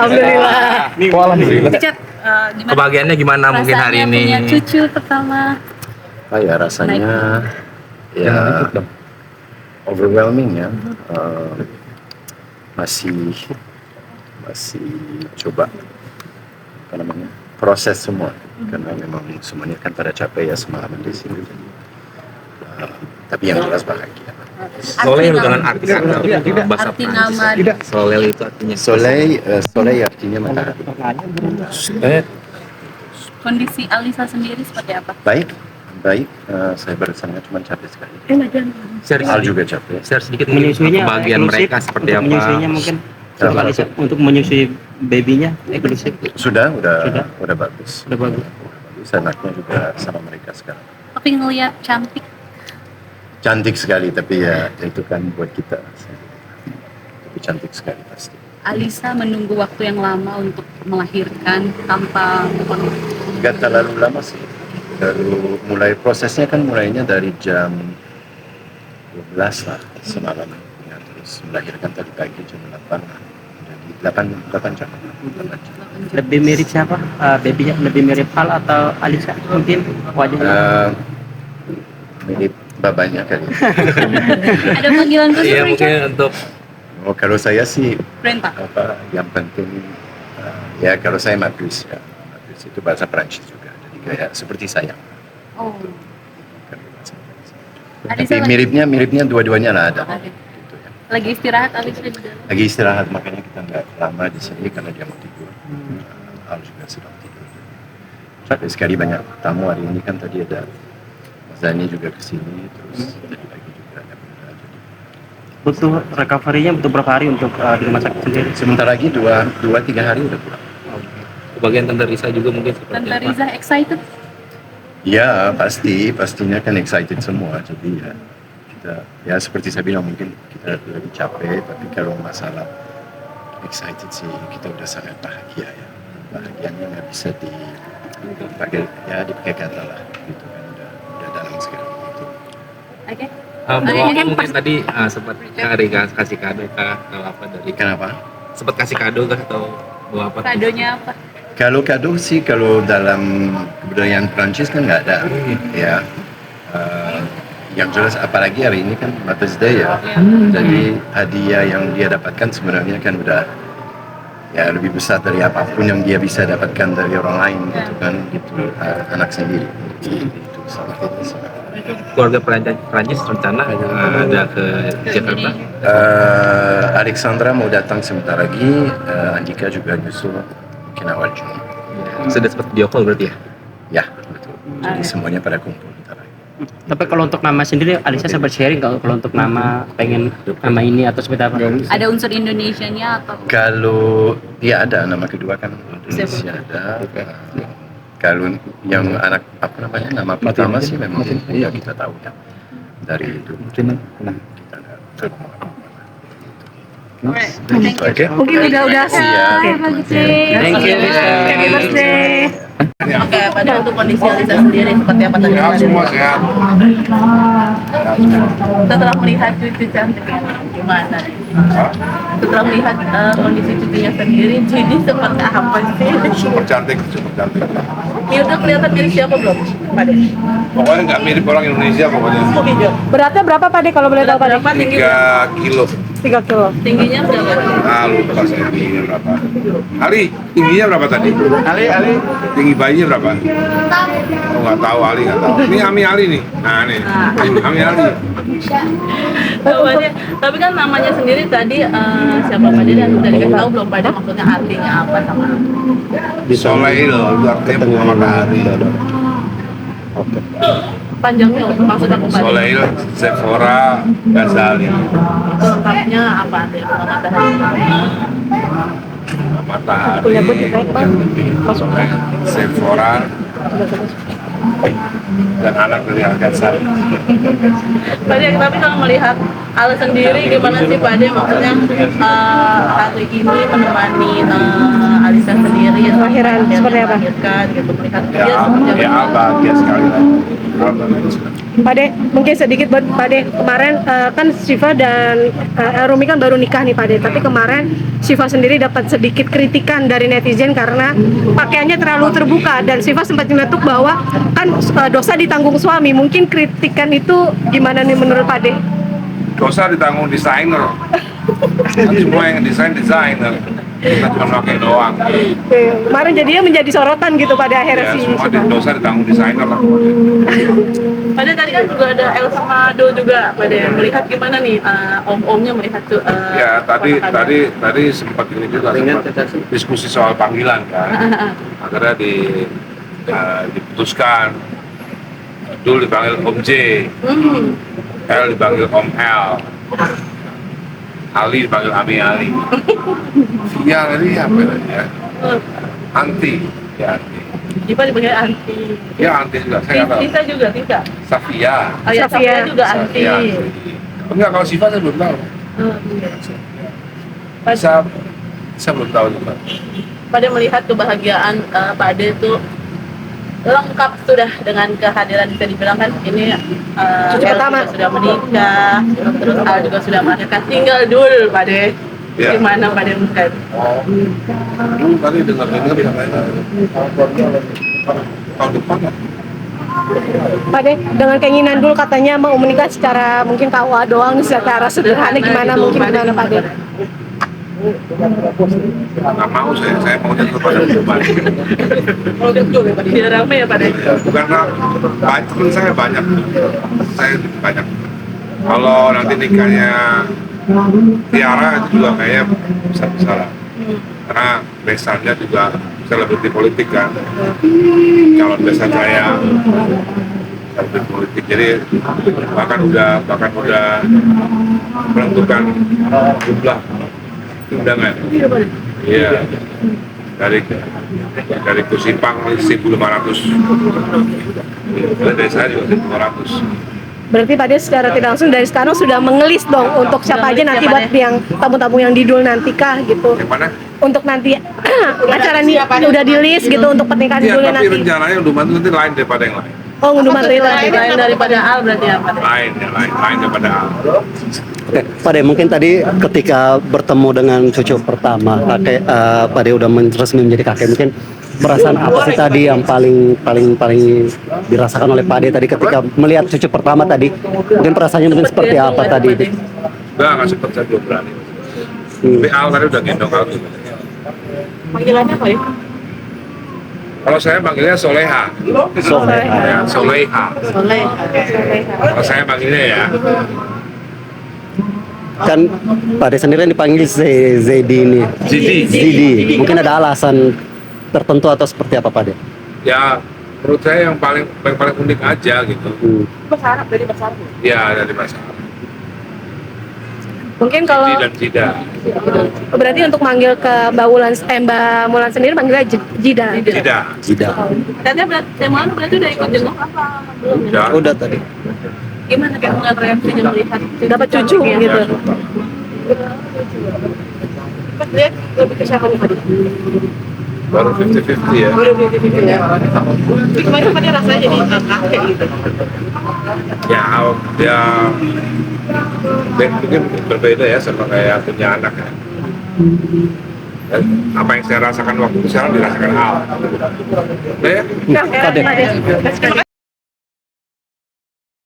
Alhamdulillah. Alhamdulillah. Cicat, gimana Kebahagiaannya gimana mungkin hari rasanya ini? punya cucu pertama? Ya rasanya ya overwhelming ya. Masih coba apa namanya proses semua karena memang semuanya kan pada capek ya semalam di sini. Tapi yang jelas bahagia. Soleil dengan arti kata bahasa Arti Prancis. nama. Soleil itu artinya Soleil artinya matahari. Kondisi Alisa sendiri seperti apa? Baik. Saya bersama cuma capek sekali. Share Al juga capek. share sedikit mungkin Menyusuinya kebahagiaan eksklusif, mereka seperti untuk apa? menyusuinya mungkin Apa? untuk menyusui babynya eksklusif. Udah bagus. Udah bagus. Anaknya juga sama mereka sekarang. Tapi ngelihat Cantik sekali, tapi ya itu kan buat kita. Tapi cantik sekali pasti. Alisa menunggu waktu yang lama untuk melahirkan tanpa Gak terlalu lama sih. Baru mulai prosesnya kan mulainya dari jam 12 lah semalam. Ya, terus melahirkan tadi pagi jam 8 lah. Jadi 8 jam. Lebih mirip siapa? Babynya lebih mirip Al atau Alisa mungkin wajahnya? Mirip babanya kali. ada panggilan khusus Iya Richard? mungkin untuk Kalau saya sih Brenta. yang penting ya kalau saya Magus ya. Magus itu bahasa Prancis juga. Jadi kayak seperti saya. Oh. Tapi Alisa miripnya dua-duanya lah ada. Oke. Gitu ya. lagi istirahat Alisa di dalam. Lagi istirahat makanya kita nggak lama di sini karena dia mau tidur. Al juga sedang tidur. Sampai sekali banyak tamu hari ini kan tadi ada Mas Zani juga kesini terus tadi lagi juga ada Bunda. Jadi Butuh recovery-nya butuh berapa hari untuk di rumah sakit sendiri? sebentar lagi 2-3 hari udah pulang. kebahagiaan Tante Risa juga mungkin seperti Tante apa? Riza excited? Ya pastinya kan excited semua. Jadi ya kita ya seperti saya bilang mungkin kita lagi capek tapi kalau masalah excited sih kita udah sangat bahagia ya. Bahagianya nggak bisa dipakai kata lah gitu kan udah dalam sekali gitu. Oke. Bawa mungkin tadi sempat kasih kado kah atau apa dari Kenapa? sempat kasih kado kah atau bawa apa? Kadonya apa? Kalau kado sih kalau dalam kebudayaan Prancis kan nggak ada ya. Yang jelas apalagi hari ini kan Mother's Day ya. Jadi hadiah yang dia dapatkan sebenarnya kan udah ya lebih besar dari apapun yang dia bisa dapatkan dari orang lain gitu kan gitu anak sendiri. Jadi itu sangat Keluarga Prancis rencana ada ke Jakarta. Alexandra mau datang sebentar lagi, Andika juga nyusul mungkin awal Juni. Sudah sempat video call berarti ya? Ya betul. Jadi semuanya pada kumpul bentar lagi. Tapi kalau untuk nama sendiri, Alisa sempat sharing kalau untuk nama pengen nama ini atau seperti apa? Ada unsur Indonesianya atau Kalau ya ada nama kedua kan Indonesia ada. Kalau yang anak apa namanya nama pertama sih memang ya kita tahu ya dari itu. Kita nggak terlalu Oke. mungkin udah Siap. Thank you, Lisa. Happy birthday. Oke, pada untuk kondisi Alisa sendiri seperti apa tadi? Semua sehat. Setelah melihat cucu cantiknya, gimana? Setelah melihat kondisi cucunya sendiri, jadi seperti apa sih? Super cantik, super cantik. Ya udah kelihatan mirip siapa belum? Pada. Pokoknya nggak mirip orang Indonesia pokoknya. Beratnya berapa Pak De kalau boleh tahu Pak De? Berapa tinggi? 3 kilo. 3 kilo. Tingginya berapa? Lupa saya tingginya berapa. Ali, tingginya berapa tadi? Ali. Tinggi bayinya berapa? Oh nggak tahu, Ali nggak tahu. Ini Ami Ali nih. Nah nih, Ami Ali. Tapi kan namanya sendiri tadi siapa pada dan udah dikasih tahu belum pada maksudnya artinya apa sama Soleil, itu artinya bunga matahari. panjangnya maksud aku pada Soleil, Sephora, Ghazali. itu lengkapnya apa artinya bunga matahari? Matahari, Soleil, Sephora, dan anak dari Ghazali. Pade, tapi kalau melihat Al sendiri gimana sih Pade maksudnya hari ini menemani Alisa sendiri melihat Lahiran, yang seperti apa? melahirkan gitu, melihat dia Ya, seperti ya apa. Al bahagia sekali lah. Al bahagia sekali. Pak De, mungkin sedikit buat Pak De. Kemarin kan Syifa dan Rumi kan baru nikah nih Pak De. Tapi kemarin Syifa sendiri dapat sedikit kritikan dari netizen karena pakaiannya terlalu terbuka. Dan Syifa sempat nyeletuk bahwa kan dosa ditanggung suami. Mungkin kritikan itu gimana nih menurut Pak De? Dosa ditanggung desainer. Kan semua yang desainer. Kita cuma pakai doang. Kemarin jadinya menjadi sorotan gitu pada akhirnya Ya, si semua Syifa. dosa ditanggung desainer lah. Pada tadi kan juga ada El sama Do juga pada melihat gimana nih om-omnya melihat tuh. Ya ponakannya. tadi sempat ini juga sempat diskusi soal panggilan kan. Akhirnya diputuskan Dul dipanggil Om J, L dipanggil Om L, Ali dipanggil Ami Ali. Via tadi apa ya? Anti, ya Anti. Jipa dipanggil anti. Ya Anti juga, saya nggak tahu. Tisa juga, Tisa. Safia. Oh ya, Safia. Safia juga anti. Safia, Anti. Enggak, kalau Siva saya belum tahu. Saya belum tahu juga. Pada melihat kebahagiaan Pak Ade itu lengkap sudah dengan kehadiran, bisa dibilang kan ini Cucu El pertama. juga sudah menikah, terus Al juga sudah melahirkan, tinggal Dul Pak Ade. Ya. Gimana Pak Ade melihat? Dulu tadi dengar-dengar katanya tahun depan ya. Pak De, dengan keinginan dulu katanya mau menikah secara mungkin KUA doang, secara sederhana gimana gitu, mungkin gimana Pak De? Nggak mau saya maunya tetap ada perubahan. Kalau kecil ya Pak Ade. Biar rame ya Pak Ade. Ya, bukan teman saya banyak banyak. Kalau nanti nikahnya Tiara itu juga kayaknya bisa lah. Karena besannya juga bisa lebih di politik kan. Calon besan saya lebih politik, jadi bahkan udah menentukan jumlah undangan. Iya. Dari Kusipang 1.500. Dari saya juga 1.500. Berarti Pak De secara tidak langsung dari sekarang sudah mengelis dong untuk siapa aja nanti buat yang tamu-tamu yang didul nanti kah gitu. Yang mana? Untuk nanti acara nih udah di list gitu untuk pernikahan Iya, didulnya tapi nanti. rencananya unduh mantu nanti lain daripada yang lain. Oh, ngunduh mantu itu nanti. Lain daripada Al berarti ya Pak Ade. Lain daripada Al. Oke, Pak De, mungkin tadi ketika bertemu dengan cucu pertama, Pak De udah resmi menjadi kakek, mungkin perasaan apa sih tadi yang paling dirasakan oleh Pak De tadi ketika melihat cucu pertama tadi? Mungkin perasaannya mungkin seperti apa tadi? Nggak sempet saya belum berani. Tapi Al tadi udah gendong Al. Panggilannya apa ya? Kalau saya panggilnya Soleha. Ya, Soleha. Soleh. Kalau saya panggilnya ya. Kan Pak De sendiri yang dipanggil Zedi ini. Zidi. Mungkin ada alasan tertentu atau seperti apa Pak De? Ya, menurut saya yang paling unik aja gitu. Bahasa Arab, dari bahasa Arab. Ya, dari bahasa Arab. Mungkin kalau Zidi dan Zida. berarti untuk manggil ke Mbak Mulan sendiri panggilnya Jida. Zida. Katanya berarti berarti udah ikut jenguk apa belum? Udah. Udah tadi. Gimana kayak ngeliat reaksinya melihat Dapat cucu ya? gitu. Pas lihat lebih ke siapa nih Pak Ade? Baru 50-50 ya. Baru gitu ya. Jadi kemarin Pak Ade rasanya jadi kakek gitu. Ya, mungkin berbeda ya sama kayak punya anak ya. Dan apa yang saya rasakan waktu itu sekarang dirasakan Al. Udah ya? Pak De.